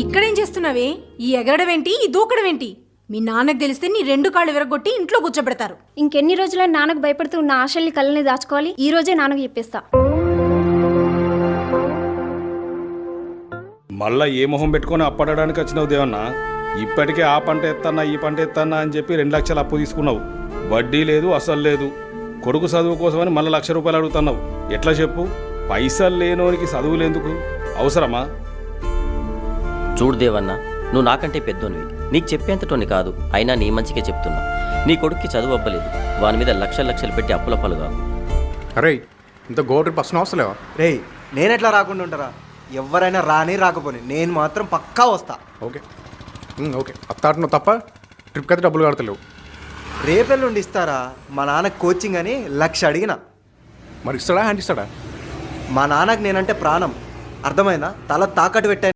ఇక్కడేం చేస్తున్నావే? ఈ ఎగరడమేంటి, ఈ దూకడమేంటి? మీ నాన్నకు తెలిస్తే నీ 2 కాళ్ళు విరగొట్టి ఇంట్లో కూర్చోబెడతారు. ఇంకెన్ని రోజులని నాన్నకు భయపడుతూ ఉన్న ఆశల్ని కళ్ళని దాచుకోవాలి? ఈ రోజే నాన్నకు చెప్పేస్తా. మళ్ళా ఏ మొహం పెట్టుకొని అప్పడడానికి వచ్చినావు దేవన్నా? ఇప్పటికే ఆ పంట ఎత్తన్నా ఈ పంట ఎత్తన్నా అని చెప్పి 2 లక్షలు అప్పు తీసుకున్నావు. వడ్డీ లేదు, అసలు లేదు. కొడుకు చదువు కోసమని మళ్ళీ ₹1,00,000 అడుగుతున్నావు. ఎట్లా చెప్పు? పైసలు లేనోనికి చదువులు ఎందుకు? అవసరమా? చూడు దేవన్న, నువ్వు నాకంటే పెద్దోనివి, నీకు చెప్పేంతటోని కాదు. అయినా నీ మంచిగా చెప్తున్నా. నీ కొడుక్కి చదువు అవ్వలేదు, వాని మీద లక్షలు పెట్టి అప్పుల పాలు కాదు. అరే ఇంత గోడ బస్సు అవసరం లేవా? రే నేనెట్లా రాకుండా ఉంటారా? ఎవరైనా రాని రాకపోని నేను మాత్రం పక్కా వస్తా. ఓకే ఓకే అత్తాటను తప్ప ట్రిప్కి అయితే డబ్బులు కడతలేవు. రేపెల్లుండి ఇస్తారా? మా నాన్నకు కోచింగ్ అని 1,00,000 అడిగిన. మరి ఇస్తాడా హ్యాండ్ ఇస్తాడా? మా నాన్నకు నేనంటే ప్రాణం, అర్థమైందా? తల తాకట్టు పెట్టాను.